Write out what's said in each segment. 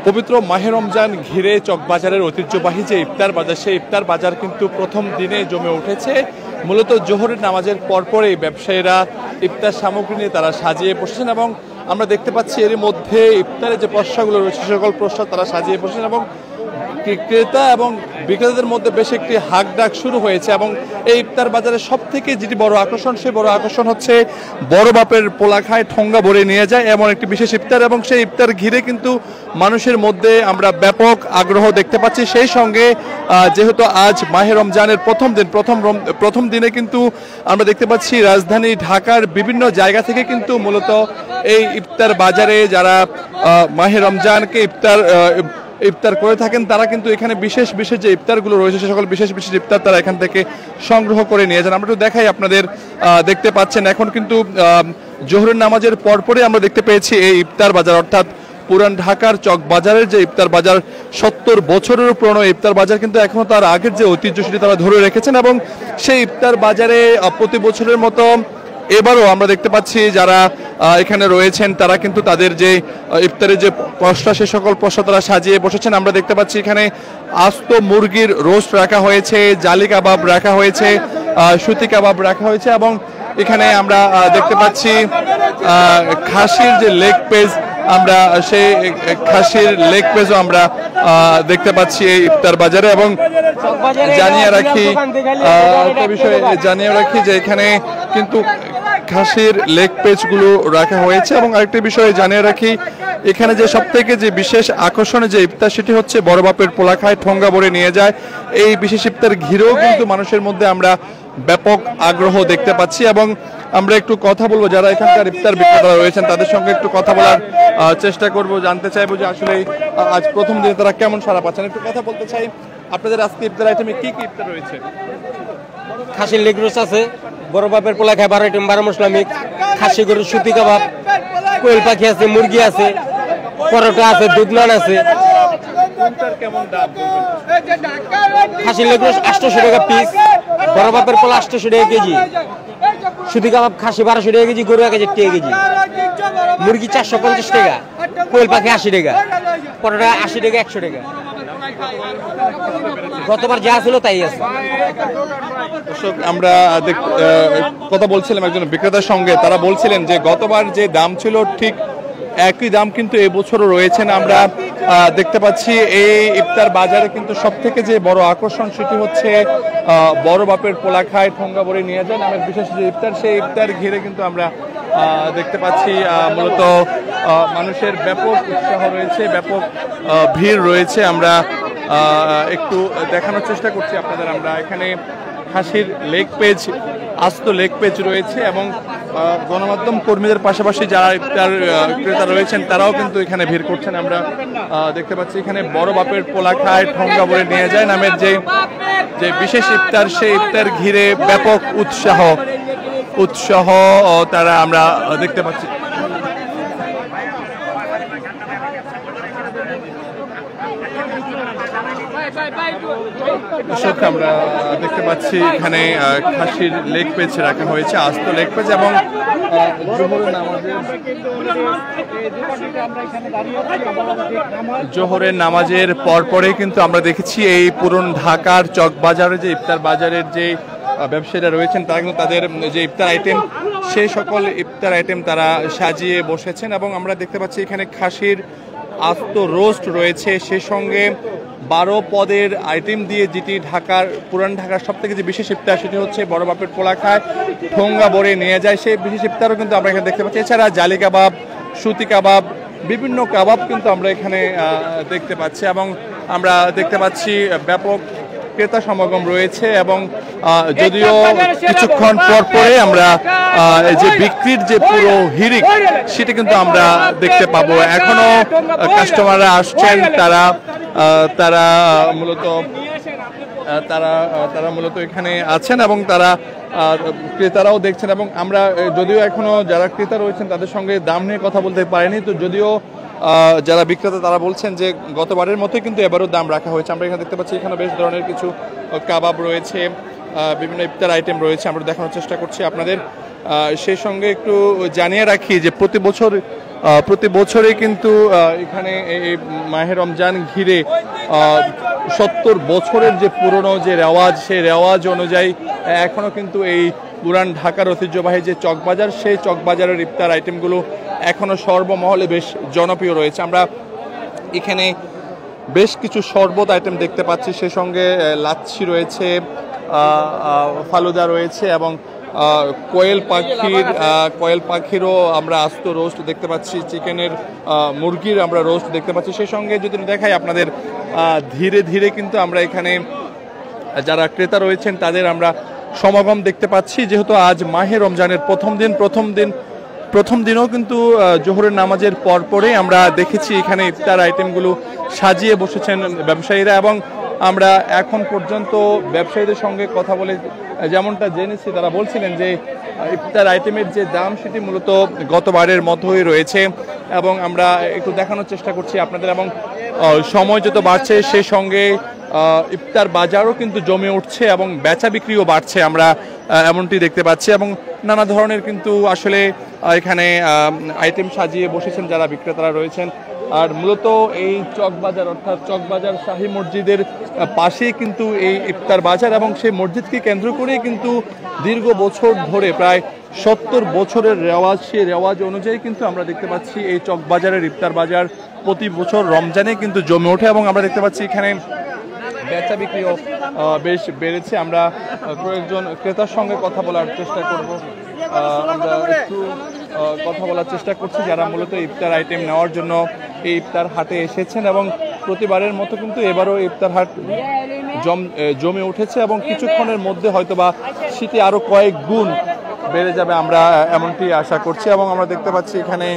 পবিত্র মাহে রমজান ঘিরে চকবাজারের ঐতিহ্যবাহী যে ইফতার বাজার, সেই ইফতার বাজার কিন্তু প্রথম দিনে জমে উঠেছে। মূলত জোহরের নামাজের পরপরই ব্যবসায়ীরা ইফতার সামগ্রী নিয়ে তারা সাজিয়ে বসেছেন এবং আমরা দেখতে পাচ্ছি এর মধ্যে ইফতারের যে পসরাগুলো রয়েছে সকল পসরা তারা সাজিয়ে বসেছেন এবং ক্রেতা এবং বিক্রেতাদের মধ্যে বেশ একটি হাক ডাক শুরু হয়েছে। এবং এই ইফতার বাজারে সব থেকে যেটি বড় আকর্ষণ, সেই বড় আকর্ষণ হচ্ছে বড় বাপের পোলা খায় ঠোঙ্গা ভরে নিয়ে যায় এমন একটি বিশেষ ইফতার, এবং সেই ইফতার ঘিরে কিন্তু মানুষের মধ্যে আমরা ব্যাপক আগ্রহ দেখতে পাচ্ছি। সেই সঙ্গে যেহেতু আজ মাহে রমজানের প্রথম দিনে কিন্তু আমরা দেখতে পাচ্ছি রাজধানী ঢাকার বিভিন্ন জায়গা থেকে কিন্তু মূলত এই ইফতার বাজারে যারা মাহে রমজানকে ইফতার করে থাকেন তারা কিন্তু এখানে বিশেষ বিশেষ যে ইফতারগুলো রয়েছে সে সকল বিশেষ বিশেষ ইফতার তারা এখান থেকে সংগ্রহ করে নিয়ে যান। আমরা একটু দেখাই আপনাদের, দেখতে পাচ্ছেন এখন কিন্তু জোহরের নামাজের পরপরই আমরা দেখতে পেয়েছি এই ইফতার বাজার, অর্থাৎ পুরান ঢাকার চক বাজারের যে ইফতার বাজার 70 বছরের পুরনো ইফতার বাজার কিন্তু এখনো তার আগের যে ঐতিহ্য সেটি তারা ধরে রেখেছেন। এবং সেই ইফতার বাজারে প্রতি বছরের মতো এবারও আমরা দেখতে পাচ্ছি যারা এখানে রয়েছেন তারা কিন্তু তাদের যে ইফতারের যে পসরা সে সকল পসরা তারা সাজিয়ে বসেছেন। আমরা দেখতে পাচ্ছি এখানে আস্ত মুরগির রোস্ট রাখা হয়েছে, জালি কাবাব রাখা হয়েছে, সুতি কাবাব রাখা হয়েছে এবং এখানে আমরা দেখতে পাচ্ছি খাসির যে লেগ পিস, আমরা সেই খাসির লেগ পিসও আমরা দেখতে পাচ্ছি এই ইফতার বাজারে। এবং জানিয়ে রাখি যে এখানে কিন্তু খাসির লেগ পিসগুলো রাখা হয়েছে। এবং আরেকটি বিষয়ে জানিয়ে রাখি, এখানে যে সবথেকে যে বিশেষ আকর্ষণের যে ইফতার সেটি হচ্ছে বড় বাপের পোলা খায় ঠোঙ্গা ভরে নিয়ে যায়। এই বিশেষ ইফতার ঘিরেও কিন্তু মানুষের মধ্যে আমরা ব্যাপক আগ্রহ দেখতে পাচ্ছি। এবং আমরা একটু কথা বলবো যারা এখানকার ইফতার বিক্রেতারা রয়েছেন তাদের সঙ্গে একটু কথা বলার চেষ্টা করব, জানতে চাইবো যে আসলে আজ প্রথম দিনে তারা কেমন সাড়া পাচ্ছেন। একটু কথা বলতে চাই, আপনাদের আজকে ইফতার আইটেমে কি কি ইফতার রয়েছে? খাসির লেগ রোস্ট আছে, বড় বাপের পোলা খায় 12 আইটেম 12 মশলা মিক্স, খাসি গরুর সুতি কাবাব, কোয়েল পাখি আছে, মুরগি আছে, পরোটা আছে, দুধ নান আছে। কেমন দাম? খাসির লেগ রোস্ট 800 টাকা পিস, বড় বাপের পোলা 800 টাকা কেজি, সুতি কাবাব খাসি 1200 টাকা কেজি, গরু 1000 টাকা কেজি, মুরগি 450 টাকা, কোয়েল পাখি 80 টাকা, পরোটা 80 টাকা 100 টাকা। গতবার যা ছিল তাই আছে। আমরা কথা বলছিলাম একজন বিক্রেতার সঙ্গে, তারা বলছিলেন যে গতবার যে দাম ছিল ঠিক একই দাম কিন্তু এবছরও রয়েছেন। আমরা দেখতে পাচ্ছি এই ইফতার বাজারে কিন্তু সব থেকে যে বড় আকর্ষণ সেটি হচ্ছে বড় বাপের পোলা খায় ঠোঙ্গা ভরে নিয়ে যায় নামের বিশেষ যে ইফতার, সেই ইফতার ঘিরে কিন্তু আমরা দেখতে পাচ্ছি মূলত মানুষের ব্যাপক উৎসাহ রয়েছে, ব্যাপক ভিড় রয়েছে। আমরা একটু দেখানোর চেষ্টা করছি আপনাদের। আমরা এখানে খাসির লেগ পেজ, আস্ত লেগ পেজ রয়েছে এবং গণমাধ্যম কর্মীদের পাশাপাশি যারা ইফতার ক্রেতা রয়েছেন তারাও কিন্তু এখানে ভিড় করছেন। আমরা দেখতে পাচ্ছি এখানে বড় বাপের পোলা খায় ঠোঙ্গা ভরে নিয়ে যায় নামের যে বিশেষ ইফতার, সেই ইফতার ঘিরে ব্যাপক উৎসাহ তারা আমরা দেখতে পাচ্ছি। দর্শক আমরা দেখতে পাচ্ছি এখানে খাসির লেগ পিস রাখা হয়েছে, আস্ত লেগ পিস এবং জোহরের নামাজের পরপরে কিন্তু আমরা দেখেছি এই পুরন ঢাকার চকবাজারে যে ইফতার বাজারের যে ব্যবসায়ীরা রয়েছেন তারা কিন্তু তাদের যে ইফতার আইটেম সেই সকল ইফতার আইটেম তারা সাজিয়ে বসেছেন। এবং আমরা দেখতে পাচ্ছি এখানে খাসির আস্ত রোস্ট রয়েছে, সেই সঙ্গে 12 পদের আইটেম দিয়ে যেটি পুরান ঢাকার সব থেকে যে বিশেষ ইফতার সেটি হচ্ছে বড় বাপের পোলা খায় ঠোঙ্গা ভরে নিয়ে যায়, সেই বিশেষ ইফতারও কিন্তু আমরা এখানে দেখতে পাচ্ছি। এছাড়া জালি কাবাব, সুতি কাবাব, বিভিন্ন কাবাব কিন্তু আমরা এখানে দেখতে পাচ্ছি। এবং আমরা দেখতে পাচ্ছি ব্যাপক ক্রেতা সমাগম রয়েছে। এবং যদিও কিছুক্ষণ পরে আমরা যে বিক্রির যে পুরো হিড়িক সেটা কিন্তু আমরা দেখতে পাবো। এখনো কাস্টমাররা আসছেন, তারা মূলত এখানে আছেন এবং তারা ক্রেতারাও দেখছেন। এবং আমরা যদিও এখনো যারা ক্রেতা রয়েছেন তাদের সঙ্গে দাম নিয়ে কথা বলতে পারিনি, তো যদিও যারা বিক্রেতা তারা বলছেন যে গতবারের মতোই কিন্তু এবারও দাম রাখা হয়েছে। আমরা এখানে দেখতে পাচ্ছি এখানে বেশ ধরনের কিছু কাবাব রয়েছে, বিভিন্ন ইফতার আইটেম রয়েছে, আমরা দেখানোর চেষ্টা করছি আপনাদের। সেই সঙ্গে একটু জানিয়ে রাখি যে প্রতি বছর প্রতি বছরে কিন্তু এখানে এই মাহে রমজান ঘিরে 70 বছরের যে পুরনো যে রেওয়াজ, সেই রেওয়াজ অনুযায়ী এখনো কিন্তু এই পুরান ঢাকার ঐতিহ্যবাহী যে চকবাজার, সেই চকবাজারের ইফতার আইটেমগুলো এখনো সর্বমহলে বেশ জনপ্রিয় রয়েছে। আমরা এখানে বেশ কিছু শরবত আইটেম দেখতে পাচ্ছি, সে সঙ্গে লাচ্ছি রয়েছে, ফালুদা রয়েছে এবং কোয়েল পাখিরও আমরা আস্ত রোস্ট দেখতে পাচ্ছি, চিকেনের মুরগির আমরা রোস্ট দেখতে পাচ্ছি। সেই সঙ্গে যদি দেখাই আপনাদের ধীরে ধীরে কিন্তু আমরা এখানে যারা ক্রেতা রয়েছেন তাদের আমরা সমাগম দেখতে পাচ্ছি, যেহেতু আজ মাহে রমজানের প্রথম দিনও কিন্তু জোহরের নামাজের পরে আমরা দেখেছি এখানে ইফতার আইটেমগুলো সাজিয়ে বসেছেন ব্যবসায়ীরা, এবং আমরা এখন পর্যন্ত ব্যবসায়ীদের সঙ্গে কথা বলে যেমনটা জেনেছি, তারা বলছিলেন যে ইফতার আইটেমের যে দাম সেটি মূলত গতবারের মতোই রয়েছে। এবং আমরা একটু দেখানোর চেষ্টা করছি আপনাদের, এবং সময় যত বাড়ছে সেই সঙ্গে ইফতার বাজারও কিন্তু জমে উঠছে এবং বেচা বিক্রিও বাড়ছে, আমরা এমনটি দেখতে পাচ্ছি। এবং নানা ধরনের কিন্তু আসলে এখানে আইটেম সাজিয়ে বসেছেন যারা বিক্রেতারা রয়েছেন। আর মূলত এই চকবাজার, অর্থাৎ চকবাজার শাহী মসজিদের পাশেই কিন্তু এই ইফতার বাজার, এবং সেই মসজিদকে কেন্দ্র করেই কিন্তু দীর্ঘ বছর ধরে প্রায় 70 বছরের রেওয়াজ, সেই রেওয়াজ অনুযায়ী কিন্তু আমরা দেখতে পাচ্ছি এই চকবাজারের ইফতার বাজার প্রতি বছর রমজানে কিন্তু জমে ওঠে। এবং আমরা দেখতে পাচ্ছি এখানে বেচা বিক্রিও বেশ বেড়েছে। আমরা কয়েকজন ক্রেতার সঙ্গে কথা বলার চেষ্টা করব, আমরা একটু কথা বলার চেষ্টা করছি যারা মূলত ইফতার আইটেম নেওয়ার জন্য এই ইফতার হাটে এসেছেন। এবং প্রতিবারের মতো কিন্তু এবারও ইফতার হাট জমে উঠেছে, এবং কিছুক্ষণের মধ্যে হয়তোবা শীতে আরও কয়েক গুণ বেড়ে যাবে, আমরা এমনটি আশা করছি। এবং আমরা দেখতে পাচ্ছি এখানে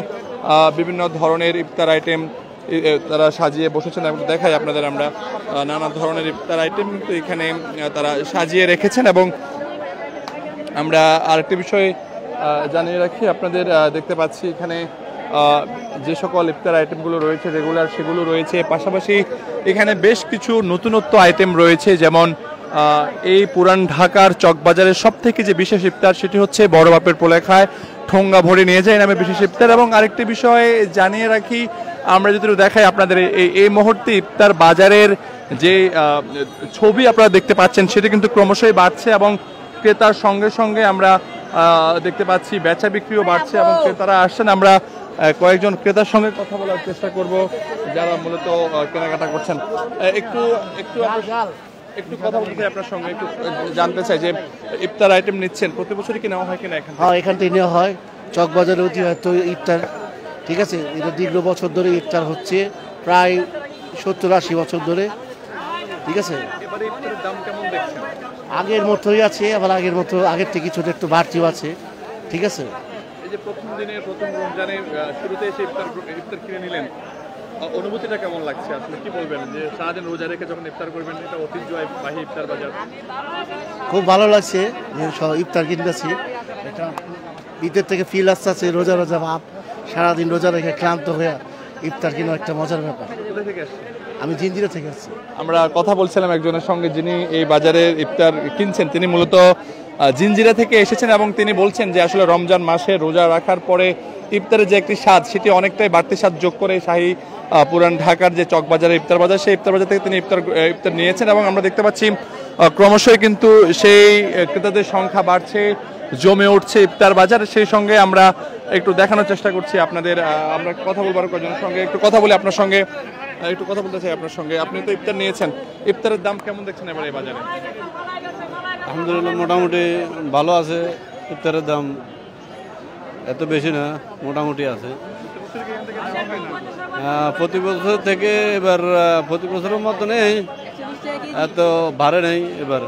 বিভিন্ন ধরনের ইফতার আইটেম তারা সাজিয়ে বসেছেন, এবং দেখাই আপনাদের আমরা নানা ধরনের ইফতার আইটেম কিন্তু এখানে তারা সাজিয়ে রেখেছেন। এবং আমরা আরেকটি বিষয় জানিয়ে রাখি আপনাদের, দেখতে পাচ্ছি এখানে যে সকল ইফতার আইটেমগুলো রয়েছে রেগুলার, সেগুলো রয়েছে, পাশাপাশি এখানে বেশ কিছু নতুনত্ব আইটেম রয়েছে। যেমন এই পুরান ঢাকার চকবাজারের সব থেকে যে বিশেষ ইফতার সেটি হচ্ছে বড় বাপের পোলেখায় ঠোঙ্গা ভরে নিয়ে যায় নামে বিশেষ ইফতার। এবং আরেকটি বিষয় জানিয়ে রাখি, আমরা যদি দেখাই আপনাদের এই মুহূর্তে ইফতার বাজারের যে ছবি আপনারা দেখতে পাচ্ছেন সেটি কিন্তু ক্রমশই বাড়ছে, এবং ক্রেতার সঙ্গে সঙ্গে আমরা দেখতে পাচ্ছি বেচা বিক্রিও বাড়ছে এবং ক্রেতারা আসছেন। আমরা কয়েকজন ক্রেতার সঙ্গে কথা বলার চেষ্টা করব যারা মূলত কেনাকাটা করছেন। একটু কথা বলতে চাই আপনার সঙ্গে, একটু জানতে চাই যে ইফতার আইটেম নিচ্ছেন প্রতি বছরই কি নেওয়া হয় কিনা? এখান থেকে নেওয়া হয়, চকবাজারের ঐতিহ্য ইফতার, ঠিক আছে। এটা দীর্ঘ বছর ধরে ইফতার হচ্ছে, প্রায় 70-80 বছর ধরে, ঠিক আছে। এবারে ইফতারের দাম কেমন দেখছেন? আগের মতোই আছে, আবার আগের থেকে ছোট একটু বাড়তিও আছে, ঠিক আছে। এই যে প্রথম রমজানের শুরুতে এসে ইফতার কিনে নিলেন, অনুভূতিটা কেমন লাগছে? আসলে কি বলবেন যে সারাদিন রোজা রেখে যখন ইফতার করবেন, এটা ঐতিহ্যবাহী ইফতার বাজার, খুব ভালো লাগছে যে ইফতার কিনতেছি। এটা ঈদের থেকে ফিল আসছে, রোজা ভাব, সারাদিন রোজা রেখে ক্লান্ত হয়ে ইফতার কিনা একটা মজার ব্যাপার। কোথা থেকে আসছে? আমি জিঞ্জিরা থেকে আসছি। আমরা কথা বলছিলাম একজনের সঙ্গে যিনি এই বাজারে ইফতার কিনছেন, তিনি মূলত জিঞ্জিরা থেকে এসেছেন, এবং তিনি বলছেন যে আসলে রমজান মাসে রোজা রাখার পরে ইফতারের যে একটি স্বাদ, সেটি অনেকটাই বাড়তি স্বাদ যোগ করে শাহী পুরান ঢাকার যে চকবাজারের ইফতার বাজার, সেই ইফতার বাজার থেকে তিনি ইফতার নিয়েছেন। এবং আমরা দেখতে পাচ্ছি ক্রমশই কিন্তু সেই ক্রেতাদের সংখ্যা বাড়ছে, জমে উঠছে ইফতার বাজার। সেই সঙ্গে আমরা একটু দেখানোর চেষ্টা করছি আপনাদের, আমরা কথা বলবার কয়েকজনের সঙ্গে একটু কথা বলি, আপনার সঙ্গে একটু কথা বলতে চাই আপনার সঙ্গে। আপনি তো ইফতার নিয়েছেন, ইফতারের দাম কেমন দেখছেন এবার এই বাজারে? আলহামদুলিল্লাহ, মোটামুটি ভালো আছে। ইফতারের দাম এত বেশি না, মোটামুটি আছে। প্রতি বছর থেকে এবার প্রতি বছরের মতো নেই, এত ভাড়ে নেই এবার।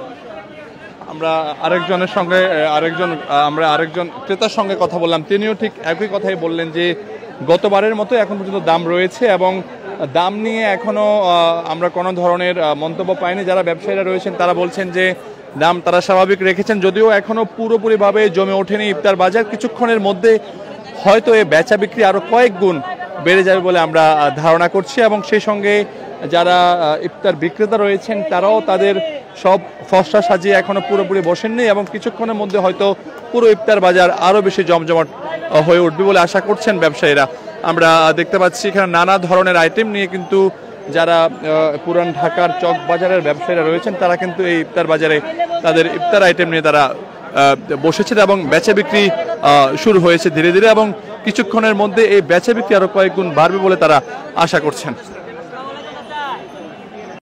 আমরা আরেকজন ক্রেতার সঙ্গে কথা বললাম, তিনিও ঠিক একই কথাই বললেন যে গতবারের মতো এখন পর্যন্ত দাম রয়েছে, এবং দাম নিয়ে এখনো আমরা কোনো ধরনের মন্তব্য পাইনি। যারা ব্যবসায়ীরা রয়েছেন তারা বলছেন যে দাম তারা স্বাভাবিক রেখেছেন, যদিও এখনো পুরোপুরিভাবে জমে ওঠেনি ইফতার বাজার। কিছুক্ষণের মধ্যে হয়তো এই বেচা বিক্রি আরো কয়েক গুণ বেড়ে যাবে বলে আমরা ধারণা করছি। এবং সেই সঙ্গে যারা ইফতার বিক্রেতা রয়েছেন তারাও তাদের সব ফসলা সাজিয়ে এখনো পুরোপুরি বসেননি, এবং কিছুক্ষণের মধ্যে হয়তো পুরো ইফতার বাজার আরো বেশি জমজমাট হয়ে উঠবে বলে আশা করছেন ব্যবসায়ীরা। আমরা দেখতে পাচ্ছি এখানে নানা ধরনের আইটেম নিয়ে কিন্তু যারা পুরান ঢাকার চক বাজারের ব্যবসায়ীরা রয়েছেন তারা কিন্তু এই ইফতার বাজারে তাদের ইফতার আইটেম নিয়ে তারা বসেছে এবং বেচা বিক্রি শুরু হয়েছে ধীরে ধীরে এবং কিছুক্ষণের মধ্যে এই বেচা বিক্রি আরো কয়েক গুণ বাড়বে বলে তারা আশা করছেন।